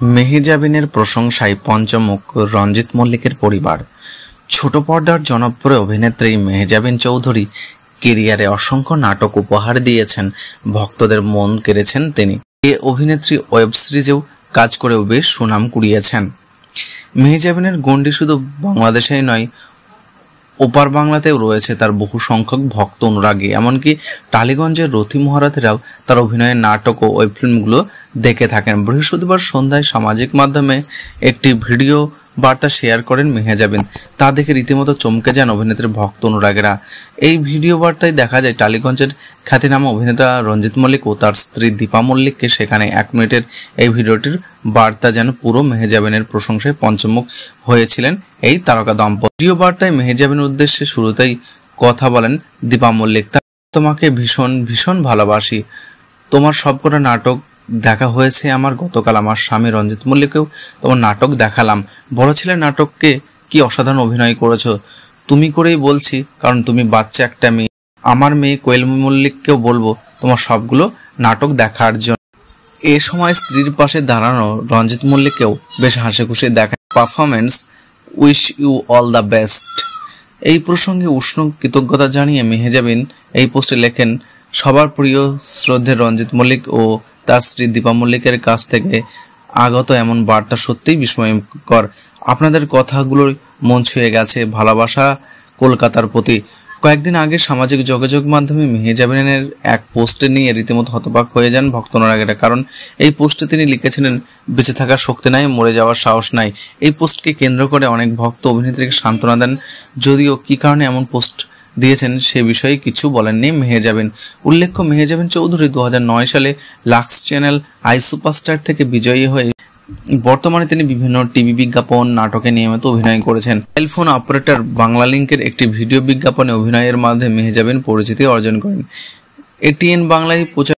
মেহজাবিনের প্রশংসায় পঞ্চমুখ রঞ্জিত মল্লিকের পরিবার। ছোট পর্দার জনপ্রিয় অভিনেত্রী মেহজাবিন চৌধুরী কেরিয়ারে অসংখ্য নাটক উপহার দিয়েছেন, ভক্তদের মন কেড়েছেন তিনি। এ অভিনেত্রী ওয়েব সিরিজেও কাজ করেও বেশ সুনাম কুড়িয়েছেন। মেহজাবিনের গণ্ডি শুধু বাংলাদেশেই নয়, ওপার বাংলাতেও রয়েছে তার বহু সংখ্যক ভক্ত অনুরাগী। এমনকি টালিগঞ্জের রথী মহারথীরাও তার অভিনয়ের নাটক ও ওয়েব ফিল্মগুলো দেখে থাকেন। বৃহস্পতিবার সন্ধ্যায় সামাজিক মাধ্যমে একটি ভিডিও বার্তা শেয়ার করেন মেহজাবিন। তা দেখে রীতিমতো চমকে যান অভিনেত্রীর ভক্ত অনুরাগীরা। এই ভিডিও বার্তায় দেখা যায় টালিগঞ্জের খ্যাতিনামা অভিনেতা রঞ্জিত মল্লিক ও তার স্ত্রী দীপা মল্লিককে। সেখানে 1 মিনিটের এই ভিডিওটির বার্তা যেন পুরো মেহজাবিনের প্রশংসায় পঞ্চমুখ হয়েছিলেন এই তারকা দম্পতি। ভিডিও বার্তায় মেহজাবিনের উদ্দেশ্যে শুরুতেই কথা বলেন দীপা মল্লিক। তোমাকে ভীষণ ভীষণ ভালোবাসি, তোমার সবকটা নাটক দেখা হয়েছে আমার। গতকাল আমার স্বামী রঞ্জিত মল্লিককেও তোমার নাটক দেখালাম। বড় ছেলের নাটককে কি অসাধারণ অভিনয় করেছো, তুমি করেই বলছি, কারণ তুমি বাচ্চা একটা মেয়ে। আমার মেয়ে কোয়েল মল্লিককেও বলবো তোমার সবগুলো নাটক দেখার জন্য। এ সময় স্ত্রীর পাশে দাঁড়ানো রঞ্জিত মল্লিককেও বেশ হাসি খুশি দেখায়। Performance, wish you all the best. এই প্রসঙ্গে উষ্ণ কৃতজ্ঞতা জানিয়ে মেহজাবিন এই পোস্টে লেখেন, সবার প্রিয় শ্রদ্ধেয় রঞ্জিত মল্লিক ও তার স্ত্রী দীপা মল্লিকের কাছ থেকে আগত এমন বার্তা সত্যিই বিস্ময়কর। আপনাদের কথাগুলোর মন ছুঁয়ে গেছে। ভালোবাসা কলকাতার প্রতি। কয়েকদিন আগে সামাজিক যোগাযোগ মাধ্যমে মেহজাবিনের এক পোস্টে নিয়ে রীতিমতো হতবাক হয়ে যান ভক্ত অনুরাগীরা। কারণ এই পোস্টে তিনি লিখেছিলেন, বেঁচে থাকার শক্তি নাই, মরে যাওয়ার সাহস নাই। এই পোস্টকে কেন্দ্র করে অনেক ভক্ত অভিনেত্রীকে সান্ত্বনা দেন। যদিও কি কারণে এমন পোস্ট দিয়েছেন সে বিষয়ে কিছু বলেননি মেহজাবিন। উল্লেখ্য, মেহজাবিন চৌধুরী 2009 সালে লাক্স চ্যানেল আই সুপারস্টার থেকে বিজয়ী হয়ে বর্তমানে তিনি বিভিন্ন টিভি বিজ্ঞাপন, নাটকে নিয়মিত অভিনয় করেছেন। মোবাইল ফোন অপারেটর বাংলালিংকের একটি ভিডিও বিজ্ঞাপনে অভিনয়ের মাধ্যমে মেহজাবিন পরিচিতি অর্জন করেন। এটিএন বাংলায় প্রচার